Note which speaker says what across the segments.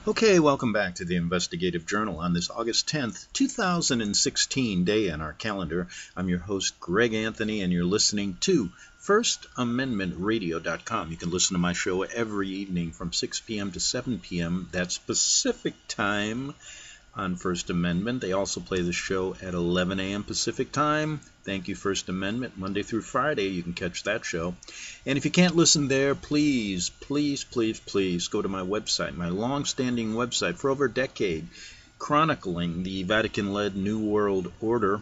Speaker 1: Okay, welcome back to the Investigative Journal on this August 10th, 2016 day on our calendar. I'm your host, Greg Anthony, and you're listening to FirstAmendmentRadio.com. You can listen to my show every evening from 6 p.m. to 7 p.m. That's Pacific time on First Amendment. They also play the show at 11 a.m. Pacific time. Thank you, First Amendment. Monday through Friday, you can catch that show. And if you can't listen there, please go to my website, my long-standing website for over a decade, chronicling the Vatican-led New World Order,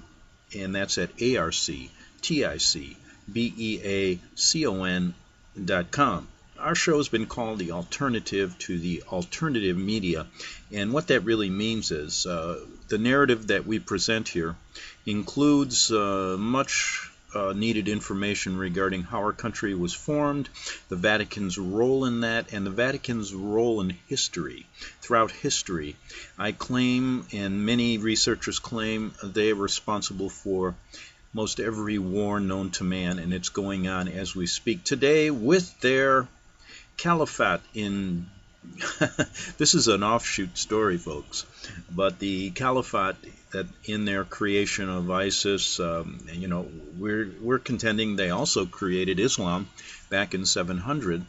Speaker 1: and that's at arcticbeacon.com. Our show has been called the alternative to the alternative media, and what that really means is the narrative that we present here includes much needed information regarding how our country was formed, the Vatican's role in that, and the Vatican's role in history. Throughout history, I claim, and many researchers claim, they are responsible for most every war known to man, and it's going on as we speak today with their caliphate in this is an offshoot story, folks, but the caliphate that in their creation of ISIS, we're contending they also created Islam back in 700,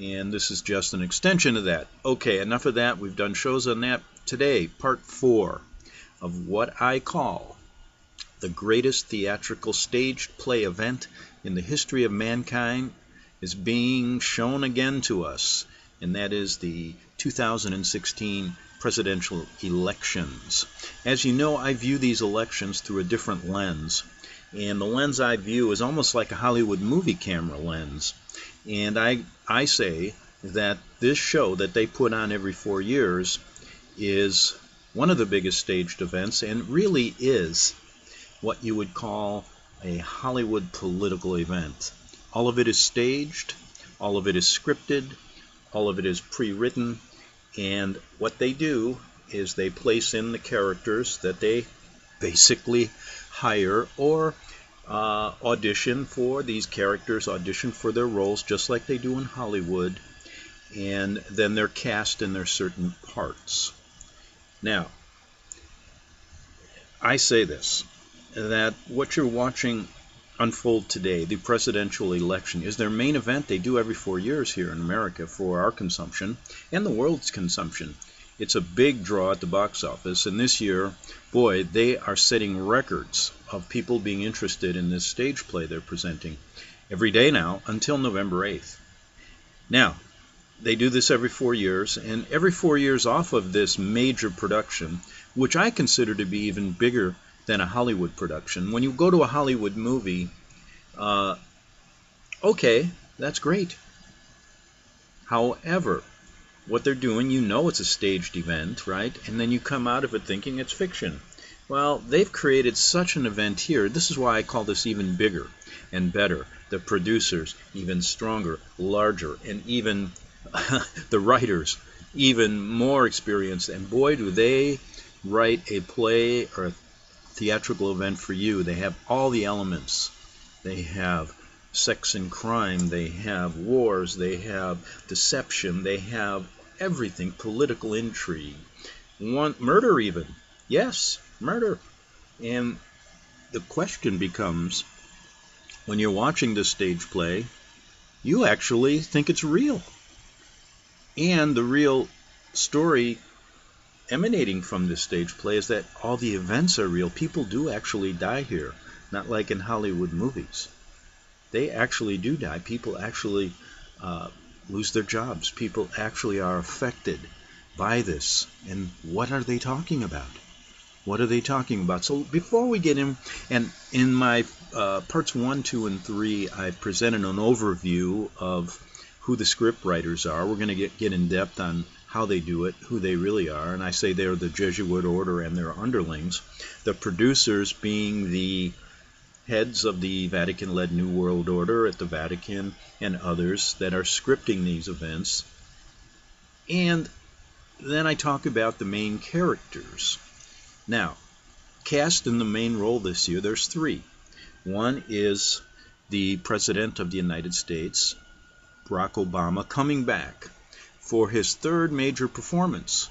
Speaker 1: and this is just an extension of that. Okay, enough of that. We've done shows on that. Today, part 4 of what I call the greatest theatrical staged play event in the history of mankind is being shown again to us, and that is the 2016 presidential elections. As you know, I view these elections through a different lens, and the lens I view is almost like a Hollywood movie camera lens. And I say that this show that they put on every 4 years is one of the biggest staged events, and really is what you would call a Hollywood political event. All of it is staged, all of it is scripted, all of it is pre-written, and what they do is they place in the characters that they basically hire or audition for. These characters audition for their roles just like they do in Hollywood, and then they're cast in their certain parts. Now, I say this, that what you're watching unfold today, the presidential election, is their main event they do every 4 years here in America for our consumption and the world's consumption. It's a big draw at the box office, and this year, boy, they are setting records of people being interested in this stage play they're presenting every day now until November 8th. Now, they do this every 4 years, and every 4 years off of this major production, which I consider to be even bigger than a Hollywood production. When you go to a Hollywood movie, okay, that's great. However, what they're doing, you know it's a staged event, right? And then you come out of it thinking it's fiction. Well, they've created such an event here. This is why I call this even bigger and better. The producers, even stronger, larger, and even the writers, even more experienced. And boy, do they write a play or a theatrical event for you. They have all the elements. They have sex and crime, they have wars, they have deception, they have everything, political intrigue, murder even. Yes, murder. And the question becomes, when you're watching this stage play, you actually think it's real. And the real story emanating from this stage play is that all the events are real. People do actually die here, not like in Hollywood movies. They actually do die. People actually lose their jobs. People actually are affected by this. And what are they talking about? What are they talking about? So before we get in, and in my parts 1, 2, and 3, I presented an overview of who the script writers are. We're going to get in depth on how they do it, who they really are, and I say they're the Jesuit order and their underlings. The producers being the heads of the Vatican-led New World Order at the Vatican and others that are scripting these events. And then I talk about the main characters. Now, cast in the main role this year, there's 3. One is the President of the United States, Barack Obama, coming back for his 3rd major performance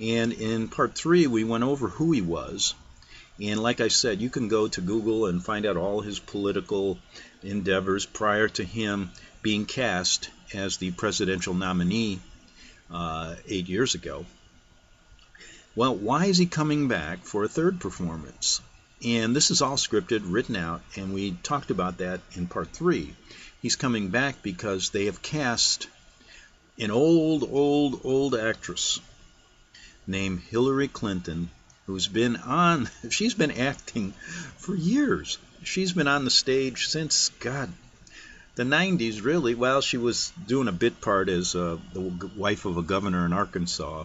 Speaker 1: And in part 3, we went over who he was. And like I said, you can go to Google and find out all his political endeavors prior to him being cast as the presidential nominee 8 years ago. Well, why is he coming back for a third performance? And this is all scripted, written out, and we talked about that in part 3. He's coming back because they have cast an old actress named Hillary Clinton, who's been she's been acting for years. She's been on the stage since, God, the 90s, really. Well, she was doing a bit part as the wife of a governor in Arkansas.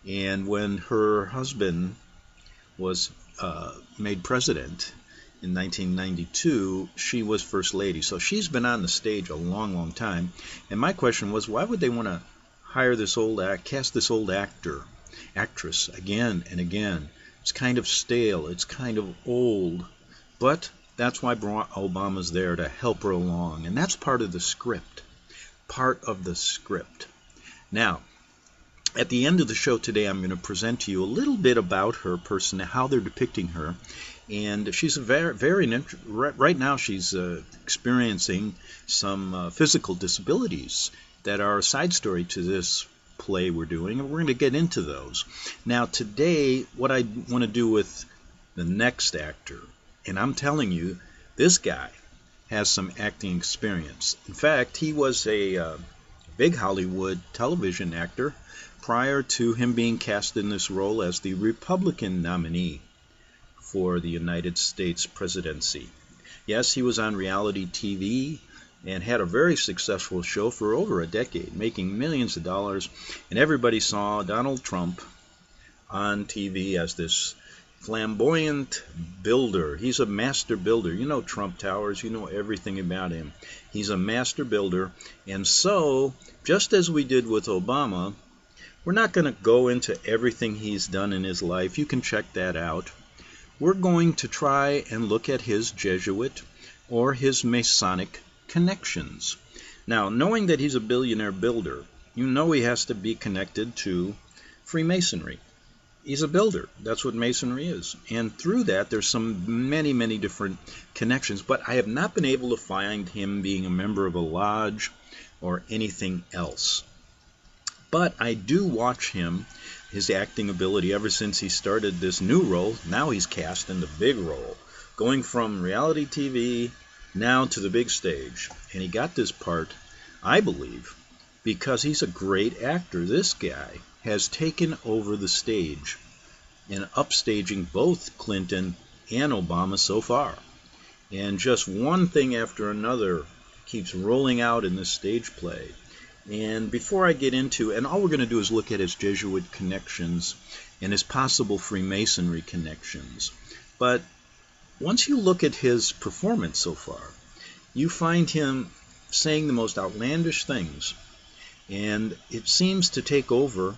Speaker 1: And when her husband was made president in 1992, she was first lady. So she's been on the stage a long time. And my question was, why would they want to hire this cast this old actress again and again? It's kind of stale. It's kind of old. But that's why Obama's there, to help her along. And that's part of the script. Part of the script. Now, at the end of the show today, I'm going to present to you a little bit about her person, how they're depicting her. And she's right now she's experiencing some physical disabilities that are a side story to this play we're doing, and we're going to get into those. Now today, what I want to do with the next actor, and I'm telling you, this guy has some acting experience. In fact, he was a big Hollywood television actor prior to him being cast in this role as the Republican nominee for the United States presidency. Yes, he was on reality TV and had a very successful show for over a decade, making millions of dollars, and everybody saw Donald Trump on TV as this flamboyant builder. He's a master builder. You know Trump Towers, you know everything about him. He's a master builder, and so, just as we did with Obama, we're not going to go into everything he's done in his life. You can check that out. We're going to try and look at his Jesuit or his Masonic connections. Now, knowing that he's a billionaire builder, you know he has to be connected to Freemasonry. He's a builder. That's what Masonry is. And through that, there's some many different connections. But I have not been able to find him being a member of a lodge or anything else. But I do watch him, his acting ability, ever since he started this new role. Now he's cast in the big role, going from reality TV now to the big stage. And he got this part, I believe, because he's a great actor. This guy has taken over the stage and upstaging both Clinton and Obama so far. And just one thing after another keeps rolling out in this stage play. And before I get into, and all we're going to do is look at his Jesuit connections and his possible Freemasonry connections. But once you look at his performance so far, you find him saying the most outlandish things. And it seems to take over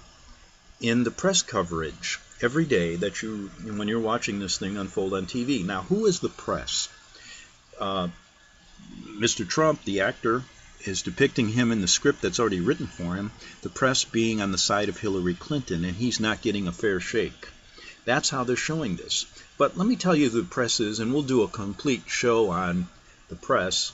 Speaker 1: in the press coverage every day that when you're watching this thing unfold on TV. Now, who is the press? Mr. Trump, the actor, is depicting him in the script that's already written for him, the press being on the side of Hillary Clinton, and he's not getting a fair shake. That's how they're showing this. But let me tell you who the press is, and we'll do a complete show on the press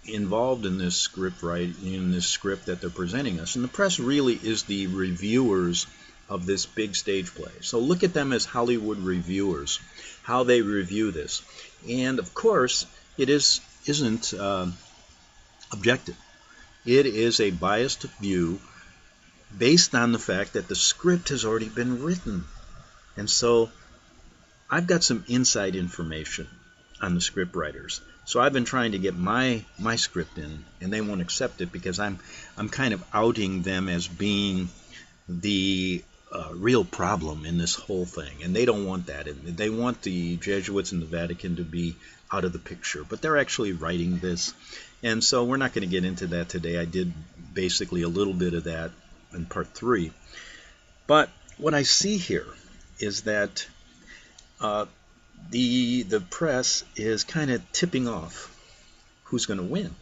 Speaker 1: involved in this script, that they're presenting us. And the press really is the reviewers of this big stage play. So look at them as Hollywood reviewers, how they review this. And of course, it isn't objective. It is a biased view based on the fact that the script has already been written. And so I've got some inside information on the script writers. So I've been trying to get my script in, and they won't accept it because I'm kind of outing them as being the real problem in this whole thing, and they don't want that. They want the Jesuits and the Vatican to be out of the picture, but they're actually writing this, and so we're not going to get into that today. I did basically a little bit of that in part 3, but what I see here is that the press is kind of tipping off who's going to win.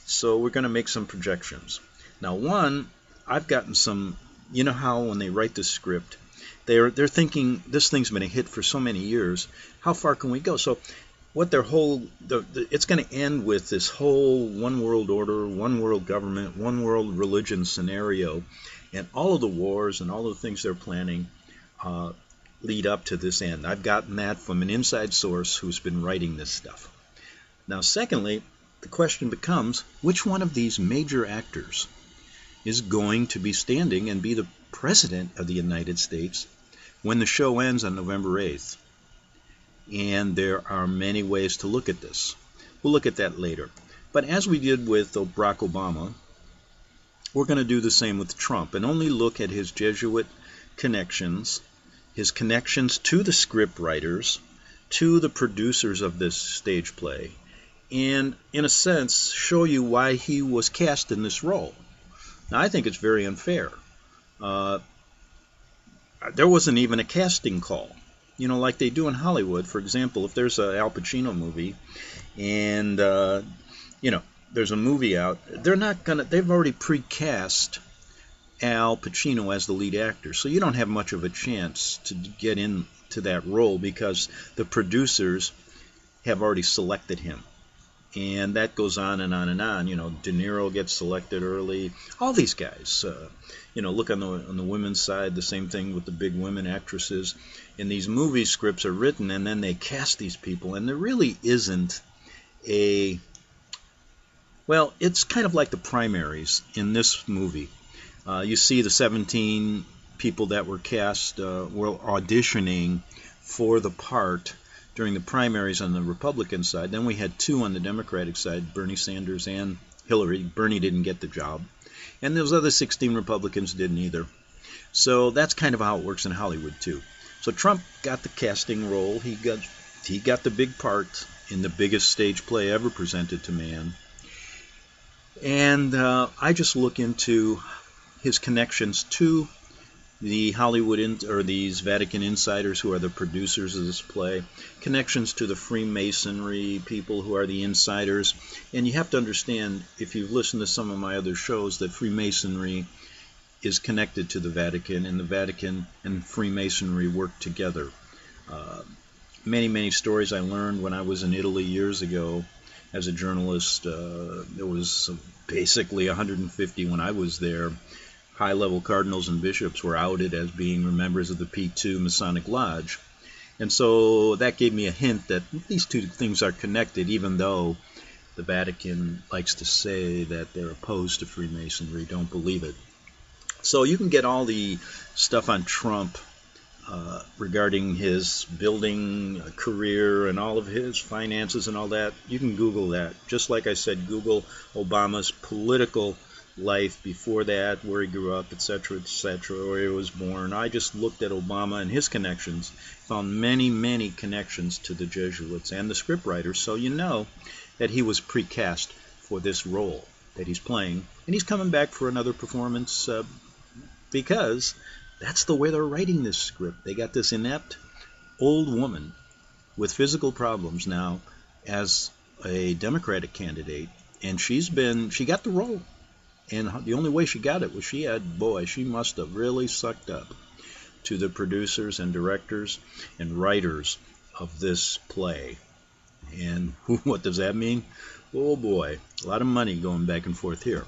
Speaker 1: So we're going to make some projections. Now, one, I've gotten some you know how when they write the script, they're thinking this thing's been a hit for so many years. How far can we go? So what their whole it's going to end with this whole one world order, one world government, one world religion scenario, and all of the wars and all of the things they're planning lead up to this end. I've gotten that from an inside source who's been writing this stuff. Now, secondly, the question becomes, which one of these major actors is going to be standing and be the president of the United States when the show ends on November 8th? And there are many ways to look at this. We'll look at that later. But as we did with Barack Obama, we're going to do the same with Trump and only look at his Jesuit connections, his connections to the script writers, to the producers of this stage play, and in a sense show you why he was cast in this role. Now, I think it's very unfair. There wasn't even a casting call, like they do in Hollywood. For example, if there's an Al Pacino movie and there's a movie out, they've already precast Al Pacino as the lead actor, so you don't have much of a chance to get into that role because the producers have already selected him. And that goes on and on and on. De Niro gets selected early. All these guys. Look on the women's side, the same thing with the big women actresses. And these movie scripts are written, and then they cast these people. And there really isn't it's kind of like the primaries in this movie. You see the 17 people that were cast were auditioning for the part during the primaries on the Republican side. Then we had 2 on the Democratic side, Bernie Sanders and Hillary. Bernie didn't get the job. And those other 16 Republicans didn't either. So that's kind of how it works in Hollywood too. So Trump got the casting role. He got the big part in the biggest stage play ever presented to man. And I just look into his connections to the Hollywood or these Vatican insiders who are the producers of this play, connections to the Freemasonry people who are the insiders. And you have to understand, if you've listened to some of my other shows, that Freemasonry is connected to the Vatican, and the Vatican and Freemasonry work together. Many, many stories I learned when I was in Italy years ago as a journalist. There was basically 150 when I was there. High-level cardinals and bishops were outed as being members of the P2 Masonic Lodge. And so that gave me a hint that these two things are connected, even though the Vatican likes to say that they're opposed to Freemasonry, don't believe it. So you can get all the stuff on Trump regarding his building career and all of his finances and all that. You can Google that. Just like I said, Google Obama's political life before that, where he grew up, etc., where he was born. I just looked at Obama and his connections, found many, many connections to the Jesuits and the scriptwriters, so you know that he was precast for this role that he's playing, and he's coming back for another performance because that's the way they're writing this script. They got this inept old woman with physical problems now as a Democratic candidate, and she got the role. And the only way she got it was she must have really sucked up to the producers and directors and writers of this play. And what does that mean? Oh boy, a lot of money going back and forth here.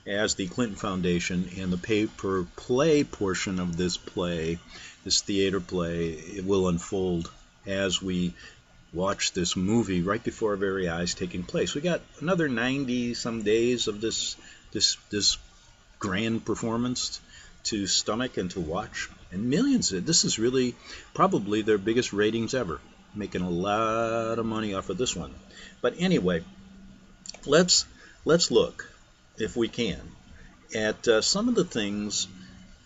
Speaker 1: As the Clinton Foundation and the pay-per-play portion of this play, this theater play, it will unfold as we watch this movie right before our very eyes taking place. We got another 90-some days of this grand performance to stomach and to watch, and millions. This is really probably their biggest ratings ever, making a lot of money off of this one. But anyway, let's look, if we can, at some of the things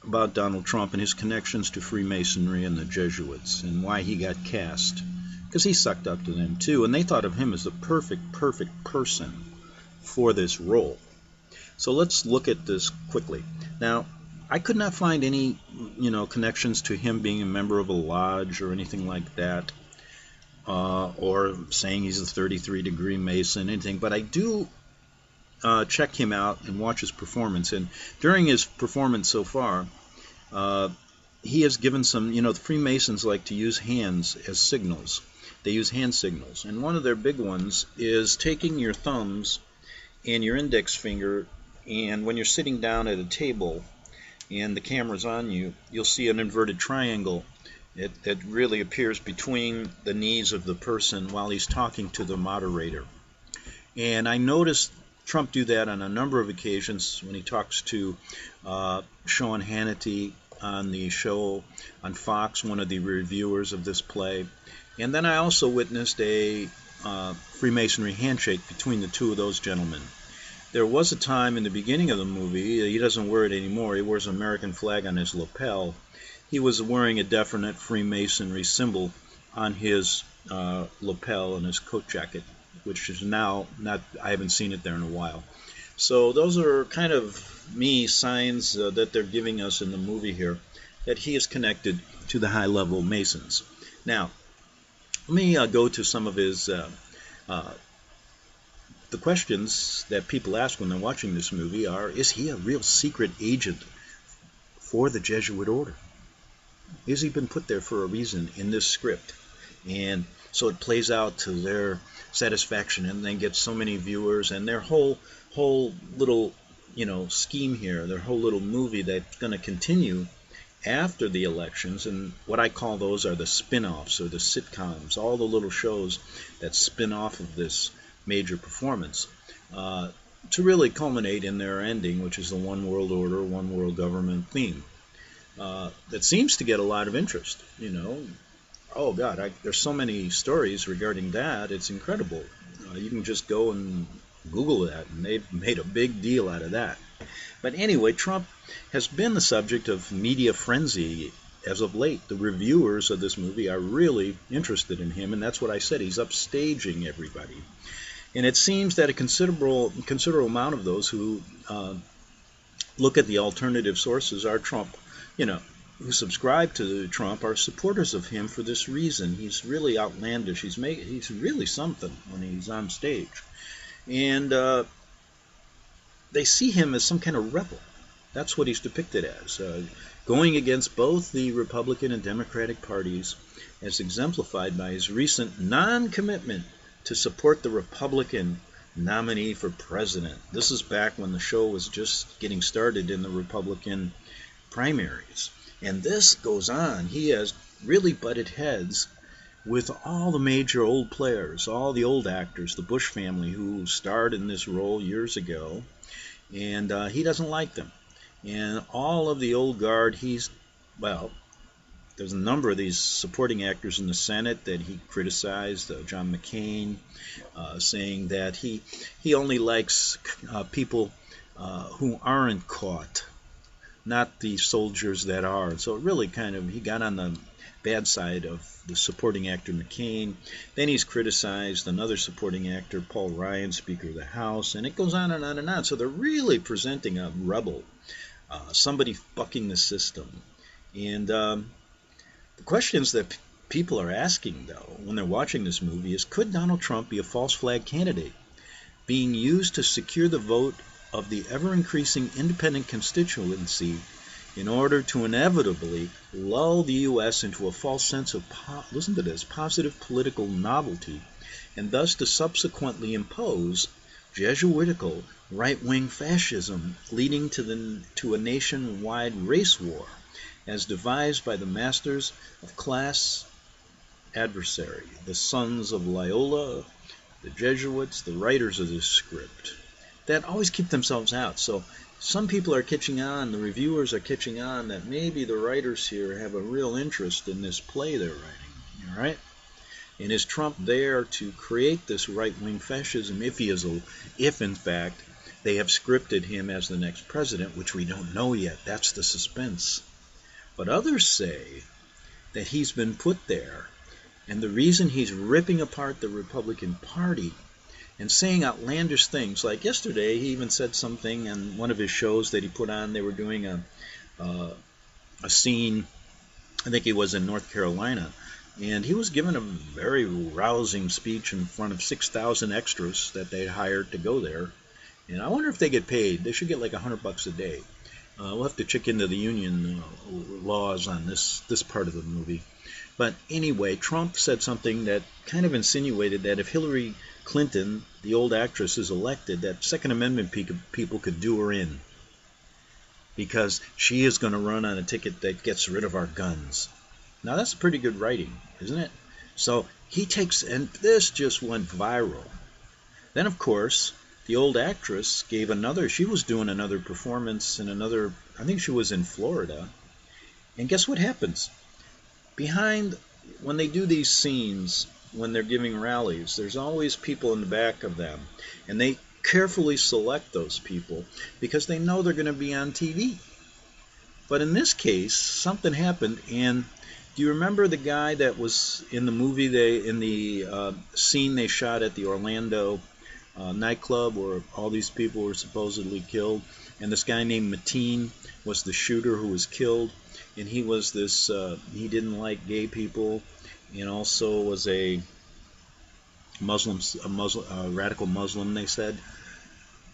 Speaker 1: about Donald Trump and his connections to Freemasonry and the Jesuits and why he got cast, because he sucked up to them too, and they thought of him as the perfect person for this role. So let's look at this quickly. Now, I could not find any, connections to him being a member of a lodge or anything like that, or saying he's a 33-degree Mason, anything. But I do check him out and watch his performance. And during his performance so far, he has given some, the Freemasons like to use hands as signals. They use hand signals. And one of their big ones is taking your thumbs and your index finger, and when you're sitting down at a table and the camera's on you, you'll see an inverted triangle. It really appears between the knees of the person while he's talking to the moderator. And I noticed Trump do that on a number of occasions when he talks to Sean Hannity on the show on Fox, one of the reviewers of this play. And then I also witnessed a Freemasonry handshake between the two of those gentlemen. There was a time in the beginning of the movie, he doesn't wear it anymore, he wears an American flag on his lapel. He was wearing a definite Freemasonry symbol on his lapel and his coat jacket, which is now not, I haven't seen it there in a while. So those are kind of signs that they're giving us in the movie here, that he is connected to the high-level Masons. Now, let me go to some of his the questions that people ask when they're watching this movie are, is he a real secret agent for the Jesuit order? Has he been put there for a reason in this script? And so it plays out to their satisfaction and then gets so many viewers, and their whole little scheme here, their whole little movie that's going to continue after the elections. And what I call those are the spin-offs or the sitcoms, all the little shows that spin off of this major performance to really culminate in their ending, which is the one world order, one world government theme that seems to get a lot of interest. Oh God, there's so many stories regarding that, it's incredible. You can just go and Google that, and they've made a big deal out of that. But anyway, Trump has been the subject of media frenzy as of late. The reviewers of this movie are really interested in him, and that's what I said, he's upstaging everybody. And it seems that a considerable amount of those who look at the alternative sources are Trump, who subscribe to Trump are supporters of him for this reason. He's really outlandish. He's really something when he's on stage. And they see him as some kind of rebel. That's what he's depicted as, going against both the Republican and Democratic parties, as exemplified by his recent non-commitment to support the Republican nominee for president. This is back when the show was just getting started in the Republican primaries. And this goes on. He has really butted heads with all the major old players, all the old actors, the Bush family who starred in this role years ago, and he doesn't like them. And all of the old guard, there's a number of these supporting actors in the Senate that he criticized, John McCain, saying that he only likes people who aren't caught, not the soldiers that are. So it really he got on the bad side of the supporting actor McCain. Then he's criticized another supporting actor, Paul Ryan, Speaker of the House, and it goes on and on and on. So they're really presenting a rebel, somebody bucking the system. And the questions that people are asking, though, when they're watching this movie is, could Donald Trump be a false flag candidate being used to secure the vote of the ever-increasing independent constituency in order to inevitably lull the U.S. into a false sense of, listen to this, positive political novelty, and thus to subsequently impose Jesuitical right-wing fascism, leading to a nationwide race war, as devised by the masters of class adversary, the sons of Loyola, the Jesuits, the writers of this script, that always keep themselves out. So some people are catching on, the reviewers are catching on, that maybe the writers here have a real interest in this play they're writing, all right? And is Trump there to create this right-wing fascism if in fact they have scripted him as the next president, which we don't know yet. That's the suspense. But others say that he's been put there, and the reason he's ripping apart the Republican Party and saying outlandish things, like yesterday he even said something on one of his shows that he put on. They were doing a scene, I think he was in North Carolina, and he was given a very rousing speech in front of 6,000 extras that they hired to go there. And I wonder if they get paid. They should get like $100 a day. We'll have to check into the union laws on this part of the movie. But anyway, Trump said something that kind of insinuated that if Hillary Clinton, the old actress, is elected, that Second Amendment people could do her in, because she is going to run on a ticket that gets rid of our guns. Now that's pretty good writing, isn't it? So he takes, and this just went viral. Then, of course, the old actress gave another, she was doing another performance in another, I think she was in Florida. And guess what happens? Behind, when they do these scenes, when they're giving rallies, there's always people in the back of them. And they carefully select those people because they know they're going to be on TV. But in this case, something happened, and do you remember the guy that was in the movie, in the scene they shot at the Orlando nightclub where all these people were supposedly killed, and this guy named Mateen was the shooter who was killed, and he was this, he didn't like gay people, and also was a radical Muslim, they said.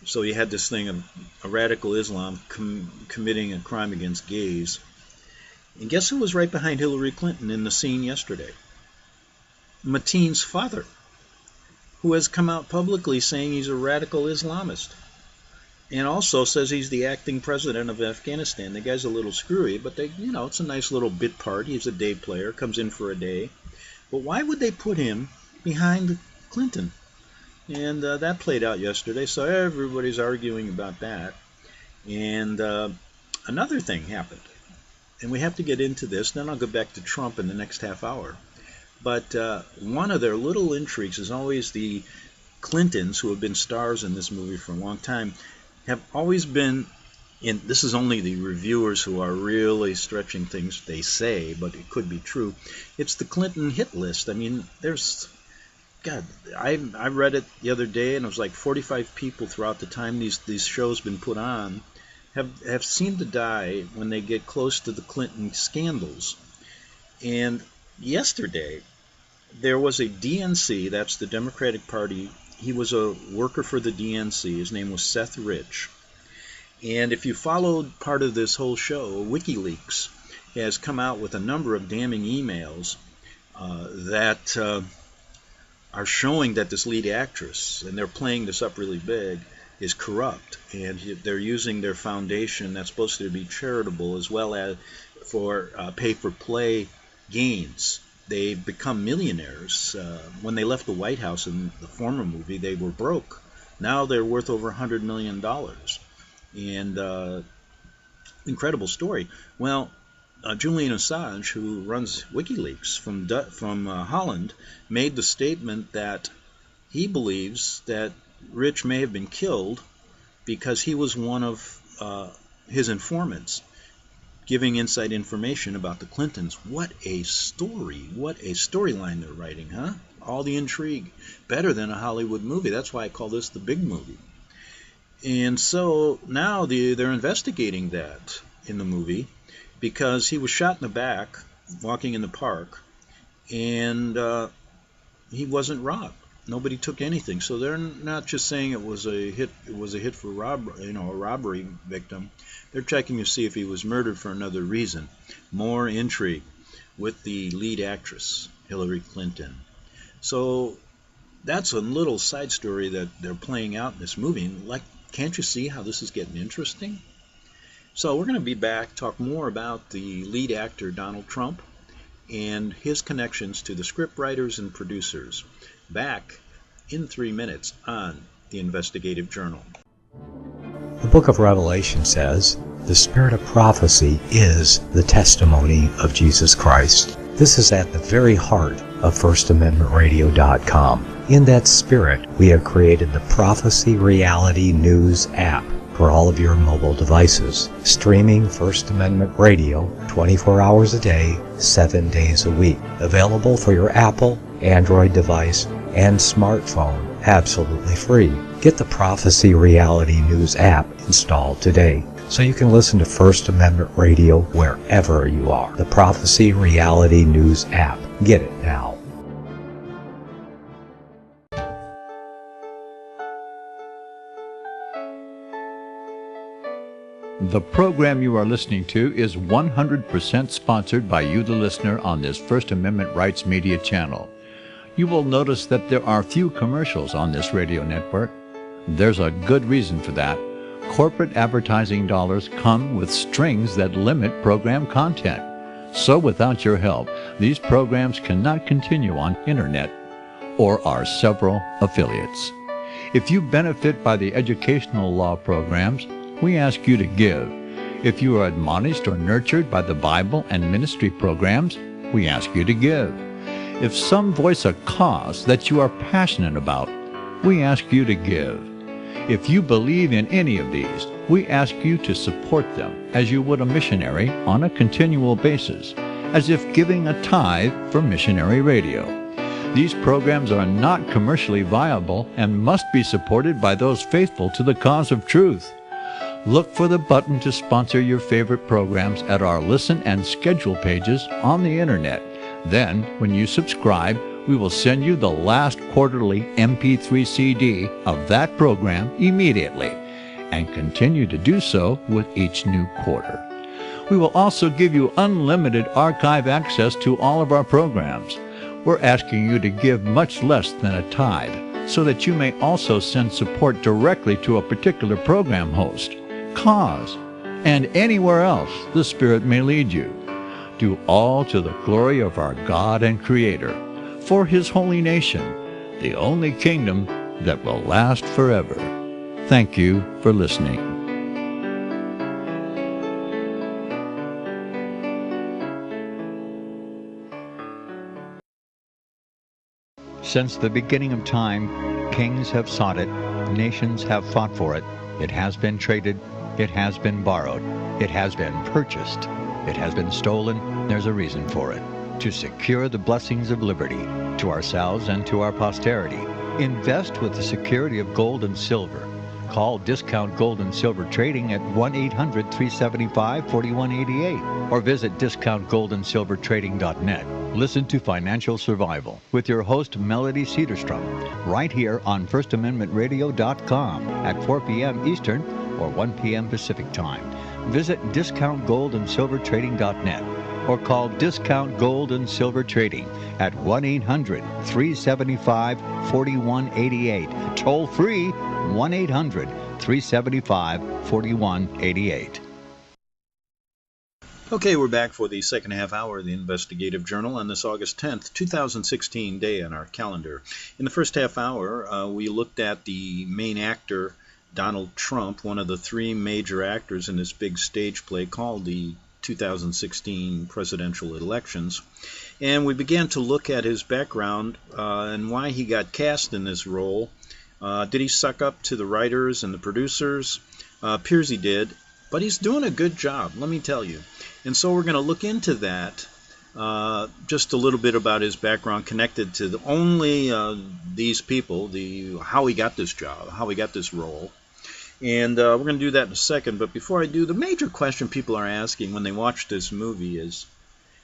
Speaker 1: So you had this thing of a radical Islam committing a crime against gays. And guess who was right behind Hillary Clinton in the scene yesterday? Mateen's father, who has come out publicly saying he's a radical Islamist. And also says he's the acting president of Afghanistan. The guy's a little screwy, but it's a nice little bit part. He's a day player, comes in for a day. But why would they put him behind Clinton? And that played out yesterday, so everybody's arguing about that. And another thing happened. And we have to get into this, then I'll go back to Trump in the next half hour. But one of their little intrigues is always the Clintons, who have been stars in this movie for a long time, have always been, this is only the reviewers who are really stretching things they say, but it could be true. It's the Clinton hit list. I mean, God, I read it the other day, and it was like 45 people throughout the time these shows been put on have seemed to die when they get close to the Clinton scandals. And yesterday, there was a DNC, that's the Democratic Party. He was a worker for the DNC. His name was Seth Rich. And if you followed part of this whole show, WikiLeaks has come out with a number of damning emails that are showing that this lead actress, and they're playing this up really big, is corrupt, and they're using their foundation that's supposed to be charitable as well as for pay-for-play gains. They become millionaires. When they left the White House in the former movie, they were broke. Now they're worth over $100 million. And incredible story. Well, Julian Assange, who runs WikiLeaks from Holland, made the statement that he believes that Rich may have been killed because he was one of his informants giving inside information about the Clintons. What a story. What a storyline they're writing, huh? All the intrigue. Better than a Hollywood movie. That's why I call this the big movie. And so now they're investigating that in the movie because he was shot in the back walking in the park, and he wasn't robbed. Nobody took anything. So they're not just saying it was a hit. It was a hit for a robbery victim. They're checking to see if he was murdered for another reason. More intrigue with the lead actress, Hillary Clinton. So that's a little side story that they're playing out in this movie. And can't you see how this is getting interesting? So we're going to be back, talk more about the lead actor, Donald Trump, and his connections to the scriptwriters and producers. Back in 3 minutes on the Investigative Journal.
Speaker 2: The book of Revelation says, the spirit of prophecy is the testimony of Jesus Christ. This is at the very heart of FirstAmendmentRadio.com. In that spirit, we have created the Prophecy Reality News app for all of your mobile devices, streaming First Amendment Radio 24 hours a day, 7 days a week. Available for your Apple, Android device, and smartphone, absolutely free. Get the Prophecy Reality News app installed today so you can listen to First Amendment Radio wherever you are. The Prophecy Reality News app. Get it now.
Speaker 3: The program you are listening to is 100% sponsored by you, the listener, on this First Amendment Rights Media channel. You will notice that there are few commercials on this radio network. There's a good reason for that. Corporate advertising dollars come with strings that limit program content. So without your help, these programs cannot continue on internet or our several affiliates. If you benefit by the educational law programs, we ask you to give. If you are admonished or nurtured by the Bible and ministry programs, we ask you to give. If some voice a cause that you are passionate about, we ask you to give. If you believe in any of these, we ask you to support them as you would a missionary on a continual basis, as if giving a tithe for missionary radio. These programs are not commercially viable and must be supported by those faithful to the cause of truth. Look for the button to sponsor your favorite programs at our listen and schedule pages on the internet. Then, when you subscribe, we will send you the last quarterly MP3 CD of that program immediately, and continue to do so with each new quarter. We will also give you unlimited archive access to all of our programs. We're asking you to give much less than a tithe, so that you may also send support directly to a particular program host, cause, and anywhere else the Spirit may lead you. Do all to the glory of our God and Creator, for His holy nation, the only kingdom that will last forever. Thank you for listening. Since the beginning of time, kings have sought it, nations have fought for it. It has been traded, it has been borrowed, it has been purchased, it has been stolen. There's a reason for it. To secure the blessings of liberty to ourselves and to our posterity, invest with the security of gold and silver. Call Discount Gold and Silver Trading at 1-800-375-4188 or visit discountgoldandsilvertrading.net. Listen to Financial Survival with your host Melody Cedarstrom right here on FirstAmendmentRadio.com at 4 p.m. Eastern or 1 p.m. Pacific Time. Visit discountgoldandsilvertrading.net or call Discount Gold and Silver Trading at 1-800-375-4188. Toll free 1-800-375-4188.
Speaker 1: Okay, we're back for the second half hour of the Investigative Journal on this August 10th, 2016 day on our calendar. In the first half hour, we looked at the main actor, Donald Trump, one of the three major actors in this big stage play called the 2016 presidential elections. And we began to look at his background and why he got cast in this role. Did he suck up to the writers and the producers? Appears he did, but he's doing a good job, let me tell you. And so we're going to look into that, just a little bit about his background connected to only these people, how he got this job, how he got this role. And we're going to do that in a second. But before I do, the major question people are asking when they watch this movie is,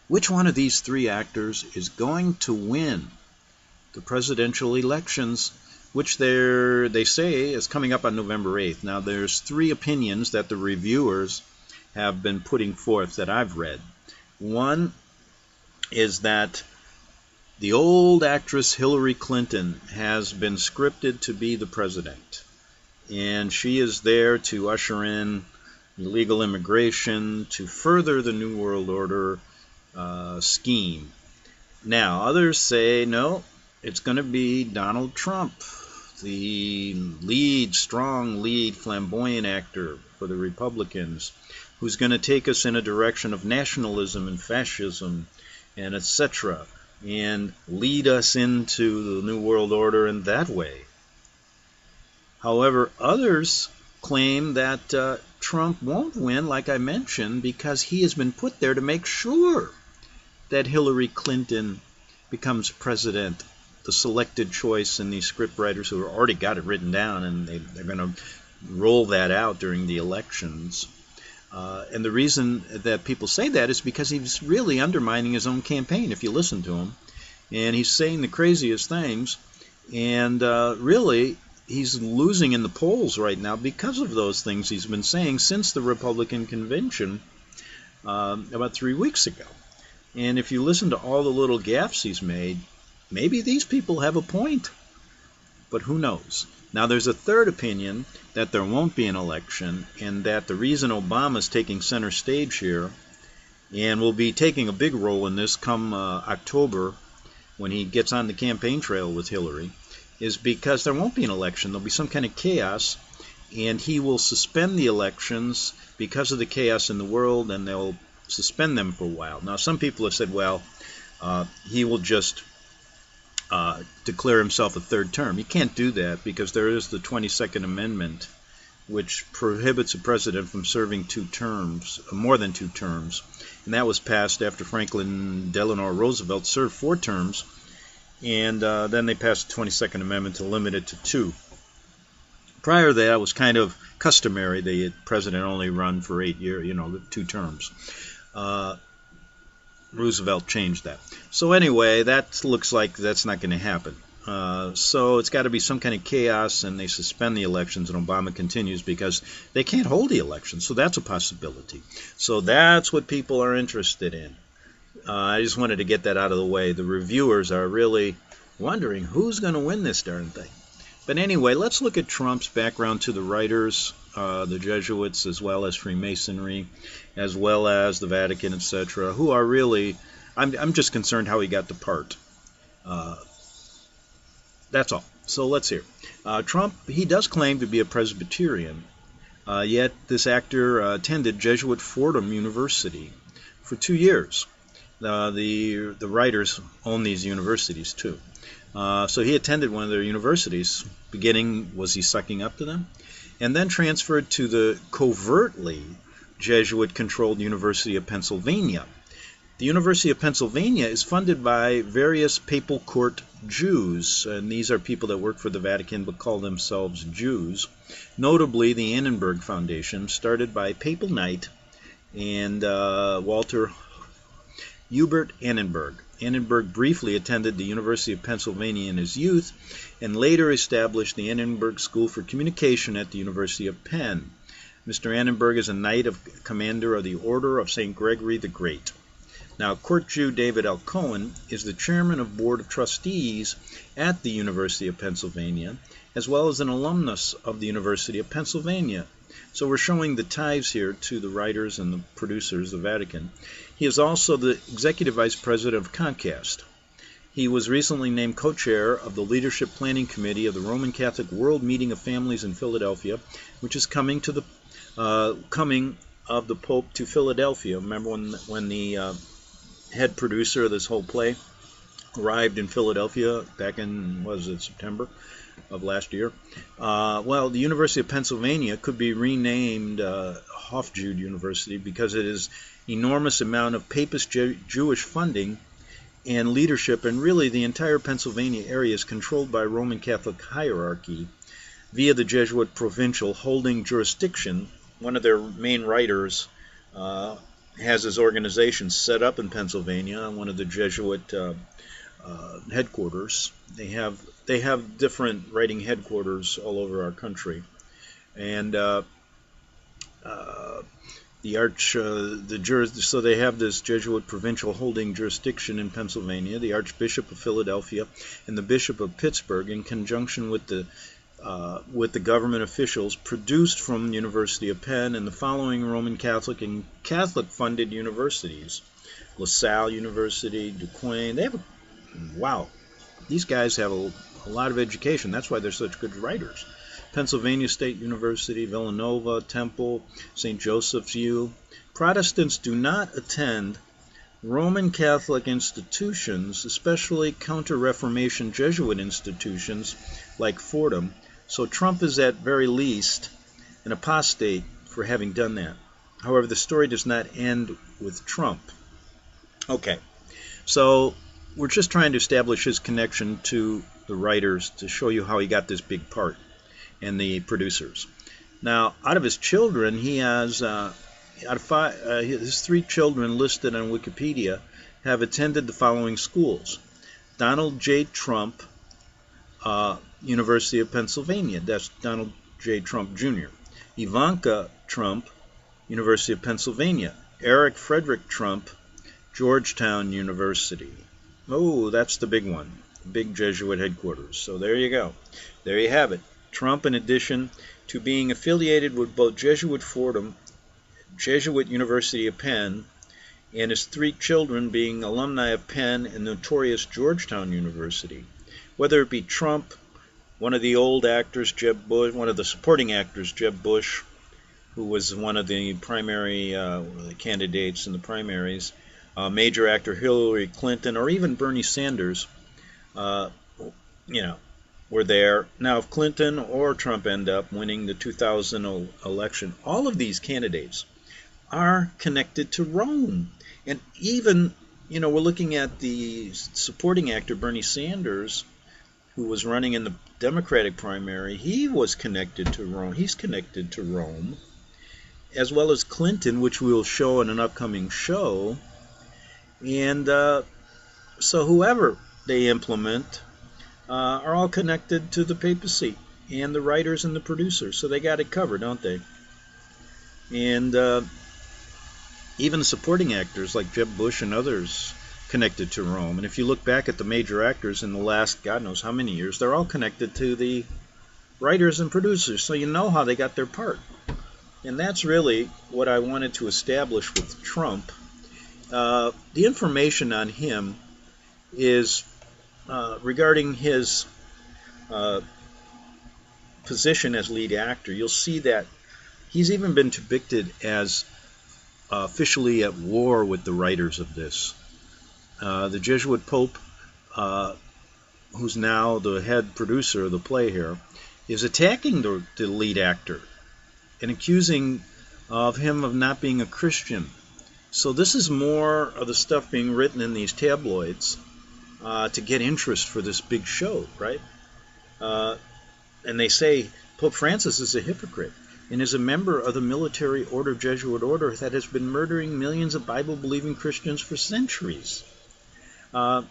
Speaker 1: which one of these three actors is going to win the presidential elections, which they say is coming up on November 8th. Now, there's three opinions that the reviewers have been putting forth that I've read. One is that the old actress Hillary Clinton has been scripted to be the president, and she is there to usher in illegal immigration, to further the New World Order scheme. Now, others say, no, it's going to be Donald Trump, the strong lead, flamboyant actor for the Republicans, who's going to take us in a direction of nationalism and fascism and etc., and lead us into the New World Order in that way. However, others claim that Trump won't win, like I mentioned, because he has been put there to make sure that Hillary Clinton becomes president, the selected choice, and these scriptwriters who have already got it written down, and they're going to roll that out during the elections. And the reason that people say that is because he's really undermining his own campaign, if you listen to him. And he's saying the craziest things. And really, he's losing in the polls right now because of those things he's been saying since the Republican convention about 3 weeks ago. And if you listen to all the little gaffes he's made, maybe these people have a point. But who knows? Now, there's a third opinion that there won't be an election, and that the reason Obama's taking center stage here and will be taking a big role in this come October when he gets on the campaign trail with Hillary is because there won't be an election. There'll be some kind of chaos, and he will suspend the elections because of the chaos in the world, and they'll suspend them for a while. Now, some people have said, well, he will just declare himself a third term. He can't do that because there is the 22nd Amendment, which prohibits a president from serving 2 terms, more than 2 terms. And that was passed after Franklin Delano Roosevelt served 4 terms, and then they passed the 22nd Amendment to limit it to 2. Prior to that, it was kind of customary. The president only run for 8 years, 2 terms. Roosevelt changed that. So anyway, that looks like that's not going to happen. So it's got to be some kind of chaos, and they suspend the elections, and Obama continues because they can't hold the elections. So that's a possibility. So that's what people are interested in. I just wanted to get that out of the way. The reviewers are really wondering who's going to win this darn thing. But anyway, let's look at Trump's background to the writers, the Jesuits, as well as Freemasonry, as well as the Vatican, etc., who are really, I'm just concerned how he got the part. That's all. So let's hear. Trump, he does claim to be a Presbyterian, yet this actor attended Jesuit Fordham University for 2 years. The writers own these universities too. So he attended one of their universities. Beginning, was he sucking up to them? And then transferred to the covertly Jesuit-controlled University of Pennsylvania. The University of Pennsylvania is funded by various papal court Jews, and these are people that work for the Vatican but call themselves Jews. Notably, the Annenberg Foundation, started by Papal Knight and Walter Hubert Annenberg. Annenberg briefly attended the University of Pennsylvania in his youth and later established the Annenberg School for Communication at the University of Penn. Mr. Annenberg is a Knight of Commander of the Order of St. Gregory the Great. Now, Court Jew David L. Cohen is the chairman of Board of Trustees at the University of Pennsylvania, as well as an alumnus of the University of Pennsylvania. So we're showing the ties here to the writers and the producers of the Vatican. He is also the executive vice president of Comcast. He was recently named co-chair of the Leadership Planning Committee of the Roman Catholic World Meeting of Families in Philadelphia, which is coming to the coming of the Pope to Philadelphia. Remember when the head producer of this whole play arrived in Philadelphia back in, September of last year? Well, the University of Pennsylvania could be renamed Hofjude University because it is enormous amount of papist Jewish funding and leadership, and really the entire Pennsylvania area is controlled by Roman Catholic hierarchy via the Jesuit provincial holding jurisdiction. One of their main writers has his organization set up in Pennsylvania, one of the Jesuit headquarters. They have different writing headquarters all over our country, and so they have this Jesuit provincial holding jurisdiction in Pennsylvania. The Archbishop of Philadelphia and the Bishop of Pittsburgh, in conjunction with the government officials, produced from the University of Penn and the following Roman Catholic and Catholic-funded universities: LaSalle University, Duquesne. They have wow, these guys have a lot of education. That's why they're such good writers. Pennsylvania State University, Villanova, Temple, St. Joseph's U. Protestants do not attend Roman Catholic institutions, especially Counter-Reformation Jesuit institutions like Fordham. So Trump is at very least an apostate for having done that. However, the story does not end with Trump. Okay, so we're just trying to establish his connection to the writers to show you how he got this big part, and the producers. Now, out of his children, he has his 3 children listed on Wikipedia have attended the following schools: Donald J. Trump University of Pennsylvania. That's Donald J. Trump Jr. Ivanka Trump, University of Pennsylvania. Eric Frederick Trump, Georgetown University. Oh, that's the big one, big Jesuit headquarters. So there you go. There you have it. Trump, in addition to being affiliated with both Jesuit Fordham, Jesuit University of Penn, and his 3 children being alumni of Penn and notorious Georgetown University. Whether it be Trump, one of the old actors, Jeb Bush, one of the supporting actors, Jeb Bush, who was one of the primary candidates in the primaries, major actor Hillary Clinton, or even Bernie Sanders, were there. Now, if Clinton or Trump end up winning the 2000 election, all of these candidates are connected to Rome. And even, we're looking at the supporting actor Bernie Sanders, who was running in the Democratic primary. He was connected to Rome. He's connected to Rome, as well as Clinton, which we will show in an upcoming show. And so whoever they implement are all connected to the papacy and the writers and the producers. So they got it covered, don't they? And even the supporting actors like Jeb Bush and others connected to Rome. And if you look back at the major actors in the last God knows how many years, they're all connected to the writers and producers. So you know how they got their part. And that's really what I wanted to establish with Trump. The information on him is regarding his position as lead actor. You'll see that he's even been depicted as officially at war with the writers of this. The Jesuit Pope, who's now the head producer of the play here, is attacking the lead actor and accusing of him of not being a Christian. So this is more of the stuff being written in these tabloids to get interest for this big show, right? And they say Pope Francis is a hypocrite and is a member of the military order, Jesuit order, that has been murdering millions of Bible-believing Christians for centuries. Now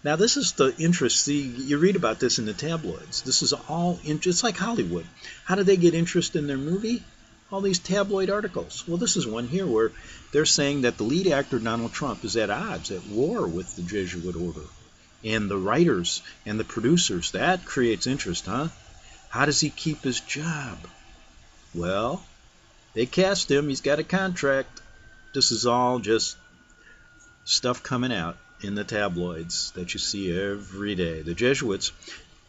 Speaker 1: this is the interest. See, you read about this in the tabloids. This is all it's like Hollywood. How do they get interest in their movie? All these tabloid articles. Well, this is one here where they're saying that the lead actor, Donald Trump, is at odds, at war with the Jesuit order. And the writers and the producers, that creates interest, huh? How does he keep his job? Well, they cast him. He's got a contract. This is all just stuff coming out in the tabloids that you see every day. The Jesuits,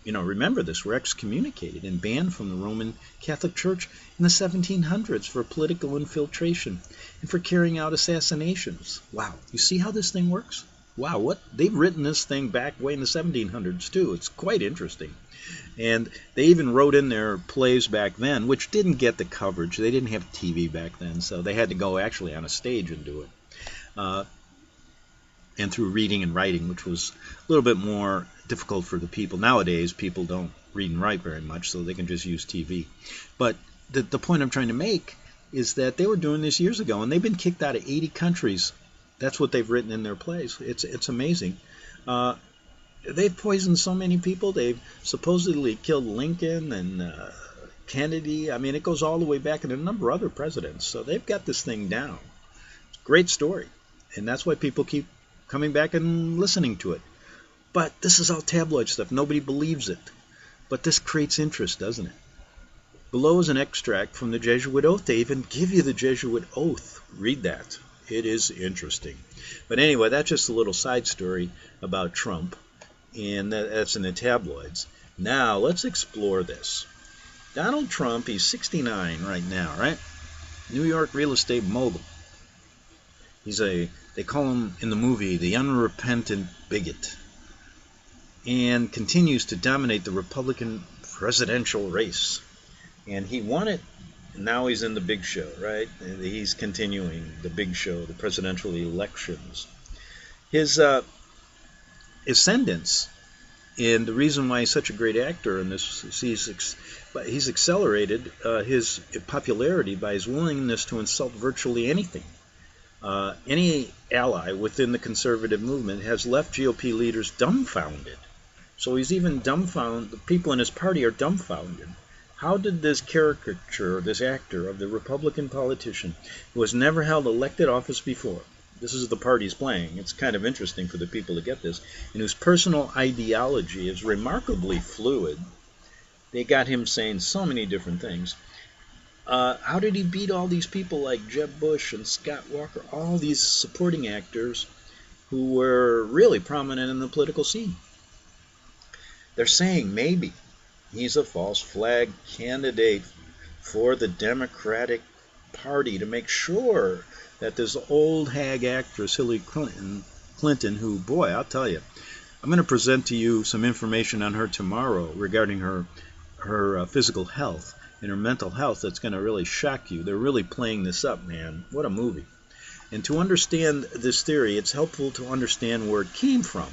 Speaker 1: remember this, were excommunicated and banned from the Roman Catholic Church in the 1700s for political infiltration and for carrying out assassinations. Wow, you see how this thing works? Wow, what they've written this thing back way in the 1700s too. It's quite interesting. And they even wrote in their plays back then, which didn't get the coverage. They didn't have TV back then, so they had to go actually on a stage and do it. And through reading and writing, which was a little bit more difficult for the people. Nowadays, people don't read and write very much, so they can just use TV. But the point I'm trying to make is that they were doing this years ago, and they've been kicked out of 80 countries. That's what they've written in their plays. It's amazing. They've poisoned so many people. They've supposedly killed Lincoln and Kennedy. I mean, it goes all the way back, and a number of other presidents. So they've got this thing down. It's a great story, and that's why people keep coming back and listening to it. But this is all tabloid stuff. Nobody believes it. But this creates interest, doesn't it? Below is an extract from the Jesuit Oath. They even give you the Jesuit Oath. Read that. It is interesting. But anyway, that's just a little side story about Trump. And that's in the tabloids. Now, let's explore this. Donald Trump, he's 69 right now, right? New York real estate mogul. They call him in the movie the unrepentant bigot. And continues to dominate the Republican presidential race. And he won it, and now he's in the big show, right? He's continuing the big show, the presidential elections. His ascendance, and the reason why he's such a great actor in this, he's accelerated his popularity by his willingness to insult virtually anything. Any ally within the conservative movement has left GOP leaders dumbfounded. So he's even dumbfounded. The people in his party are dumbfounded. How did this caricature, this actor of the Republican politician who has never held elected office before, this is the part he's playing, it's kind of interesting for the people to get this, and whose personal ideology is remarkably fluid, they got him saying so many different things. How did he beat all these people like Jeb Bush and Scott Walker, all these supporting actors who were really prominent in the political scene? They're saying maybe he's a false flag candidate for the Democratic Party to make sure that this old hag actress, Hillary Clinton, who, boy, I'll tell you, I'm going to present to you some information on her tomorrow regarding her physical health and her mental health that's going to really shock you. They're really playing this up, man. What a movie. And to understand this theory, it's helpful to understand where it came from.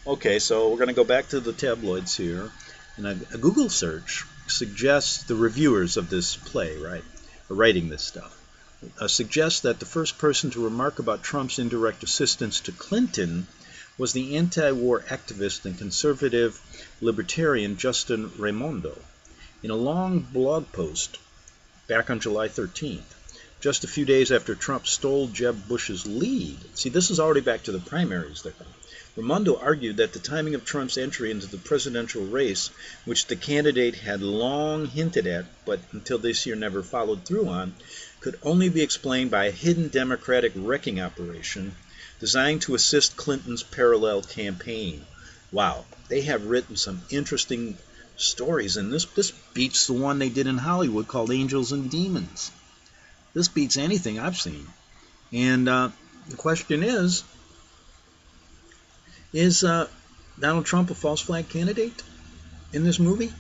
Speaker 1: Okay, so we're going to go back to the tabloids here. And a Google search suggests the reviewers of this play, right, are writing this stuff, suggests that the first person to remark about Trump's indirect assistance to Clinton was the anti-war activist and conservative libertarian Justin Raimondo. In a long blog post back on July 13th, just a few days after Trump stole Jeb Bush's lead. See, this is already back to the primaries there. Raimondo argued that the timing of Trump's entry into the presidential race, which the candidate had long hinted at, but until this year never followed through on, could only be explained by a hidden Democratic wrecking operation designed to assist Clinton's parallel campaign. Wow, they have written some interesting stories, and this beats the one they did in Hollywood called Angels and Demons. This beats anything I've seen. And the question is Donald Trump a false flag candidate in this movie?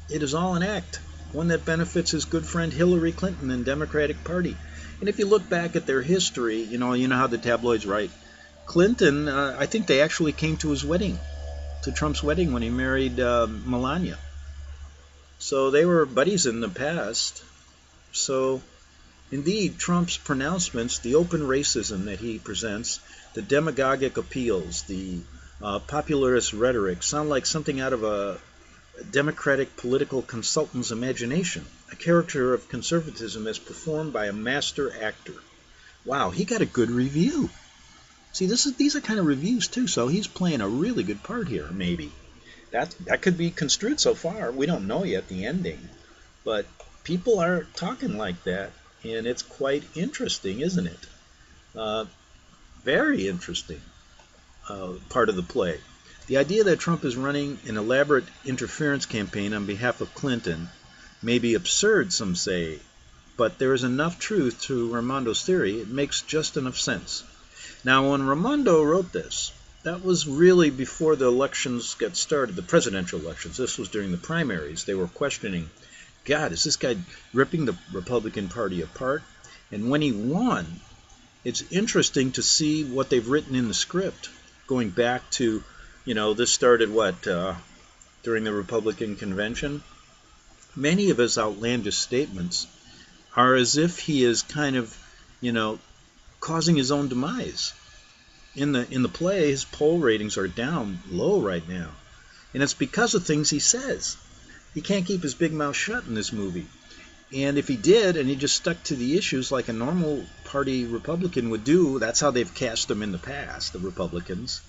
Speaker 1: It is all an act, one that benefits his good friend Hillary Clinton and Democratic Party. And if you look back at their history, you know how the tabloids write. Clinton, I think they actually came to his wedding, to Trump's wedding when he married Melania. So they were buddies in the past. So indeed, Trump's pronouncements, the open racism that he presents, the demagogic appeals, the popularist rhetoric sound like something out of a Democratic political consultant's imagination, a character of conservatism as performed by a master actor. Wow, he got a good review. See, these are kind of reviews too, so he's playing a really good part here, maybe. That could be construed so far. We don't know yet the ending, but people are talking like that, and it's quite interesting, isn't it? Very interesting part of the play. The idea that Trump is running an elaborate interference campaign on behalf of Clinton may be absurd, some say, but there is enough truth to Raimondo's theory. It makes just enough sense. Now, when Raimondo wrote this, that was really before the elections got started, the presidential elections. This was during the primaries. They were questioning, God, is this guy ripping the Republican Party apart? And when he won, it's interesting to see what they've written in the script, going back to, this started during the Republican convention. Many of his outlandish statements are as if he is kind of, causing his own demise. In the play, his poll ratings are down low right now, and it's because of things he says. He can't keep his big mouth shut in this movie. And if he did, and he just stuck to the issues like a normal party Republican would do, that's how they've cast him in the past, the Republicans,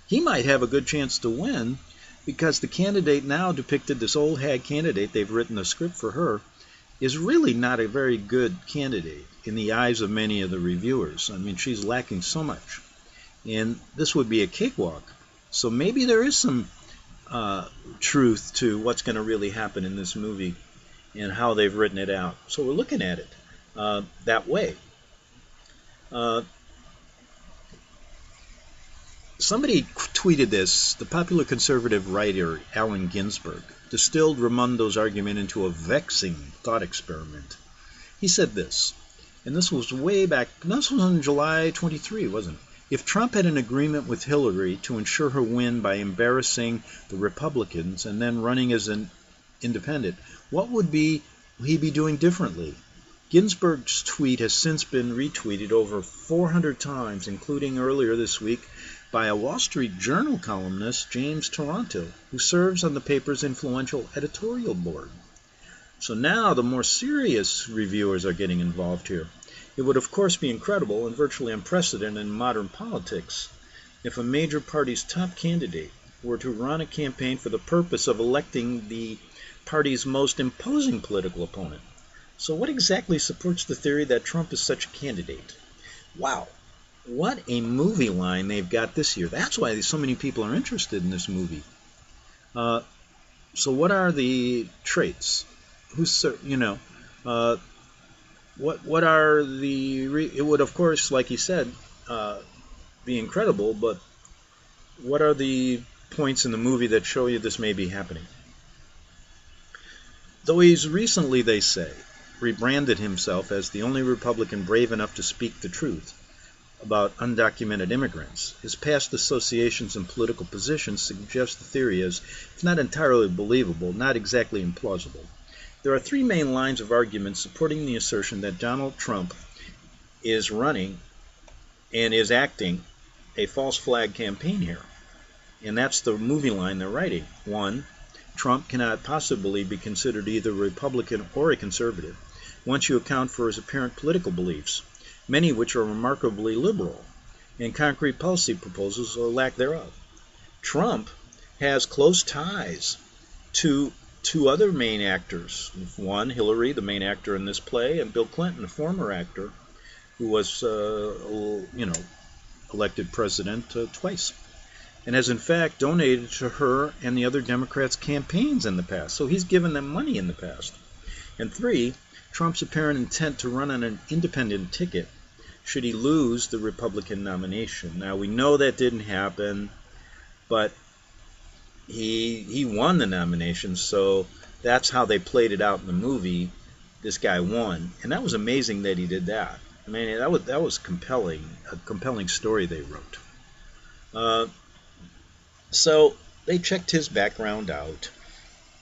Speaker 1: he might have a good chance to win, because the candidate now depicted, this old hag candidate, they've written a script for her, is really not a very good candidate in the eyes of many of the reviewers. I mean, she's lacking so much. And this would be a cakewalk. So maybe there is some truth to what's going to really happen in this movie and how they've written it out. So we're looking at it that way. Somebody tweeted this. The popular conservative writer Allen Ginsberg distilled Raimondo's argument into a vexing thought experiment. He said this, and this was way back, this was on July 23, wasn't it? If Trump had an agreement with Hillary to ensure her win by embarrassing the Republicans and then running as an independent, what would he be doing differently? Ginsburg's tweet has since been retweeted over 400 times, including earlier this week by a Wall Street Journal columnist, James Toronto, who serves on the paper's influential editorial board. So now the more serious reviewers are getting involved here. It would of course be incredible and virtually unprecedented in modern politics if a major party's top candidate were to run a campaign for the purpose of electing the party's most imposing political opponent. So what exactly supports the theory that Trump is such a candidate? Wow, what a movie line they've got this year. That's why so many people are interested in this movie. So what are the traits? What are the... It would, of course, like he said, be incredible, but what are the points in the movie that show you this may be happening? Though he's recently, they say, rebranded himself as the only Republican brave enough to speak the truth about undocumented immigrants, his past associations and political positions suggest the theory is, if not entirely believable, not exactly implausible. There are three main lines of argument supporting the assertion that Donald Trump is running and is acting a false flag campaign here. And that's the movie line they're writing. One, Trump cannot possibly be considered either a Republican or a conservative, once you account for his apparent political beliefs, many of which are remarkably liberal, and concrete policy proposals or lack thereof. Trump has close ties to two other main actors. One, Hillary, the main actor in this play, and Bill Clinton, a former actor who was, elected president twice, and has in fact donated to her and the other Democrats' campaigns in the past. So he's given them money in the past. And three, Trump's apparent intent to run on an independent ticket should he lose the Republican nomination. Now, we know that didn't happen, but he won the nomination, so that's how they played it out in the movie. This guy won, and that was amazing that he did that. I mean, that was compelling, a compelling story they wrote. So they checked his background out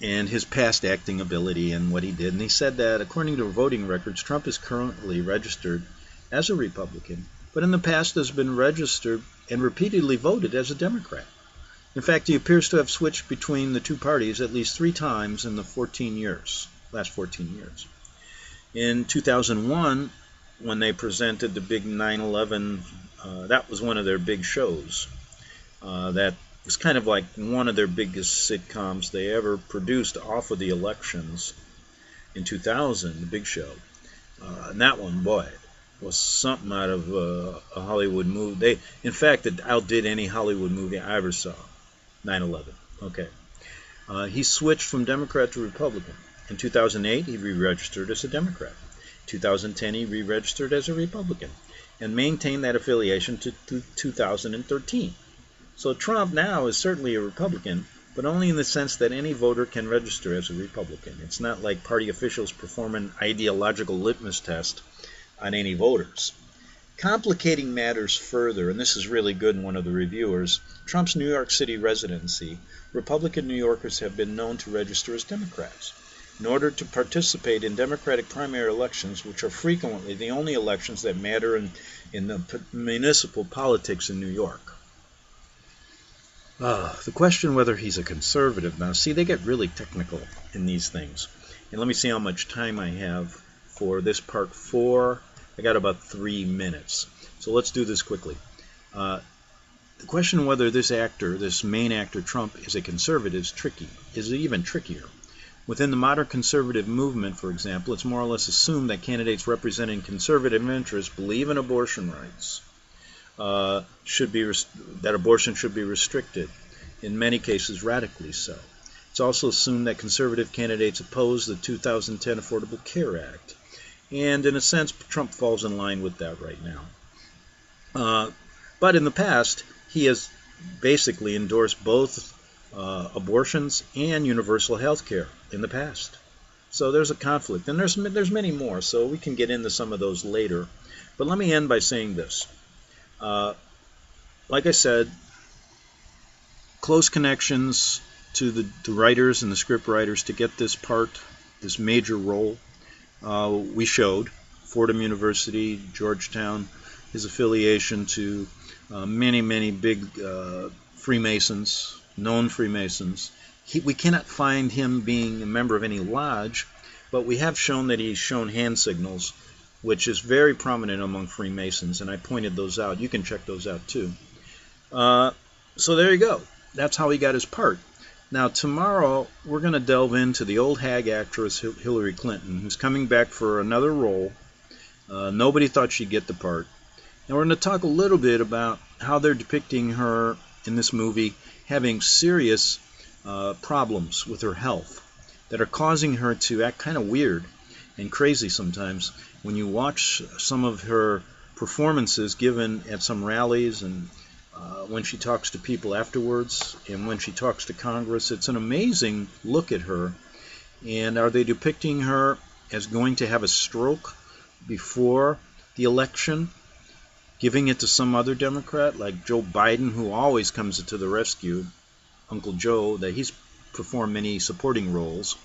Speaker 1: and his past acting ability and what he did, and he said that according to voting records, Trump is currently registered as a Republican, but in the past has been registered and repeatedly voted as a Democrat. In fact, he appears to have switched between the two parties at least 3 times in the last 14 years. In 2001, when they presented the big 9/11, that was one of their big shows. That was kind of like one of their biggest sitcoms they ever produced off of the elections in 2000, the big show. And that one, boy, was something out of a Hollywood movie. In fact, it outdid any Hollywood movie I ever saw. 9/11. Okay. He switched from Democrat to Republican. In 2008, he re-registered as a Democrat. In 2010, he re-registered as a Republican and maintained that affiliation to 2013. So Trump now is certainly a Republican, but only in the sense that any voter can register as a Republican. It's not like party officials perform an ideological litmus test on any voters. Complicating matters further, and this is really good in one of the reviewers, Trump's New York City residency, Republican New Yorkers have been known to register as Democrats in order to participate in Democratic primary elections, which are frequently the only elections that matter in the municipal politics in New York. The question whether he's a conservative. Now, see, they get really technical in these things. And let me see how much time I have for this part 4. I got about 3 minutes. So let's do this quickly. The question whether this main actor Trump, is a conservative is even trickier. Within the modern conservative movement, for example, it's more or less assumed that candidates representing conservative interests believe in abortion rights. That abortion should be restricted, in many cases radically so. It's also assumed that conservative candidates oppose the 2010 Affordable Care Act, and in a sense Trump falls in line with that right now. But in the past, he has basically endorsed both abortions and universal health care in the past. So there's a conflict, and there's many more, so we can get into some of those later. But let me end by saying this. Like I said, close connections to the writers and the script writers to get this major role. we showed Fordham University, Georgetown, his affiliation to many big Freemasons, known Freemasons. We cannot find him being a member of any lodge, but we have shown that he's shown hand signals, which is very prominent among Freemasons, and I pointed those out. You can check those out too. So there you go. That's how he got his part. Now tomorrow we're going to delve into the old hag actress Hillary Clinton, who's coming back for another role. Nobody thought she'd get the part. And we're going to talk a little bit about how they're depicting her in this movie having serious problems with her health that are causing her to act kind of weird and crazy sometimes. When you watch some of her performances given at some rallies and when she talks to people afterwards and when she talks to Congress, it's an amazing look at her. And are they depicting her as going to have a stroke before the election, giving it to some other Democrat like Joe Biden, who always comes to the rescue? Uncle Joe, that he's performed many supporting roles,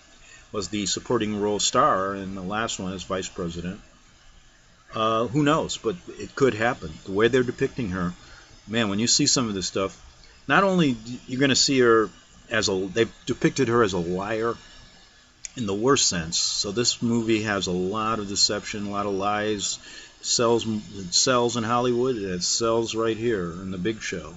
Speaker 1: was the supporting role star in the last one as vice president. Who knows, but it could happen. The way they're depicting her, man, when you see some of this stuff, not only you're going to see her as they've depicted her as a liar in the worst sense. So this movie has a lot of deception, a lot of lies. It sells in Hollywood. It sells right here in the big show.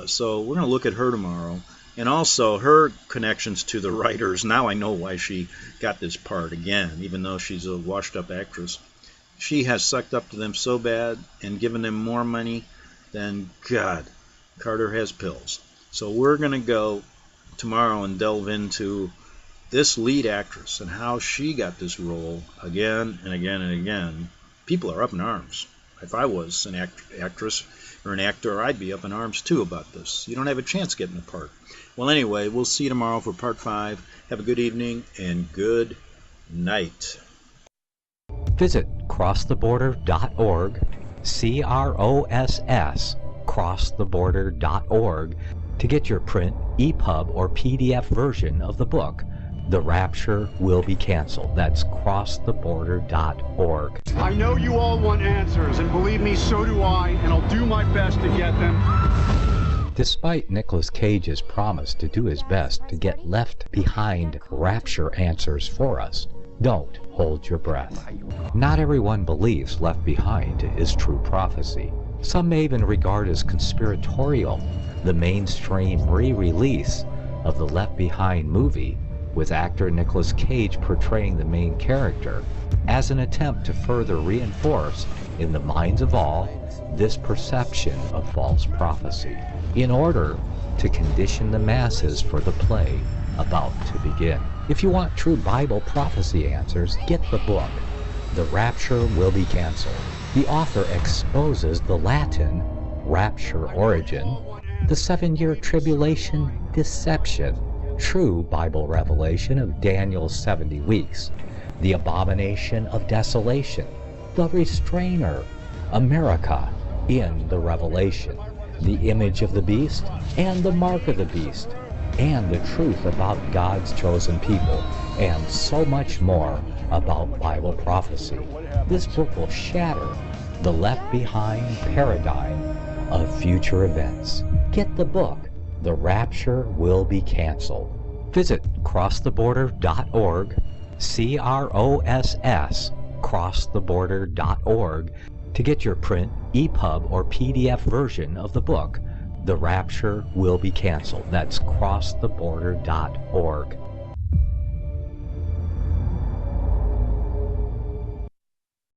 Speaker 1: So we're going to look at her tomorrow. And also her connections to the writers. Now I know why she got this part again, even though she's a washed-up actress. She has sucked up to them so bad and given them more money than, God, Carter has pills. So we're going to go tomorrow and delve into this lead actress and how she got this role again and again and again. People are up in arms. If I was an actress or an actor, I'd be up in arms too about this. You don't have a chance getting the part. Well, anyway, we'll see you tomorrow for part 5. Have a good evening and good night.
Speaker 2: Visit crosstheborder.org, CROSS, crosstheborder.org, to get your print, EPUB, or PDF version of the book, The Rapture Will Be Canceled. That's crosstheborder.org.
Speaker 4: I know you all want answers, and believe me, so do I, and I'll do my best to get them.
Speaker 2: Despite Nicolas Cage's promise to do his best to get left behind rapture answers for us, don't hold your breath. Not everyone believes Left Behind is true prophecy. Some may even regard as conspiratorial the mainstream re-release of the Left Behind movie with actor Nicolas Cage portraying the main character as an attempt to further reinforce in the minds of all this perception of false prophecy in order to condition the masses for the play about to begin. If you want true Bible prophecy answers, get the book, The Rapture Will Be Canceled. The author exposes the Latin rapture origin, the 7-year tribulation deception, true Bible revelation of Daniel's 70 weeks, the abomination of desolation, the restrainer, America in the Revelation, the image of the beast and the mark of the beast, and the truth about God's chosen people, and so much more about Bible prophecy. This book will shatter the Left Behind paradigm of future events. Get the book, The Rapture Will Be Canceled. Visit crosstheborder.org, CROSS, crosstheborder.org, to get your print, EPUB, or PDF version of the book, The Rapture Will Be Canceled. That's crosstheborder.org.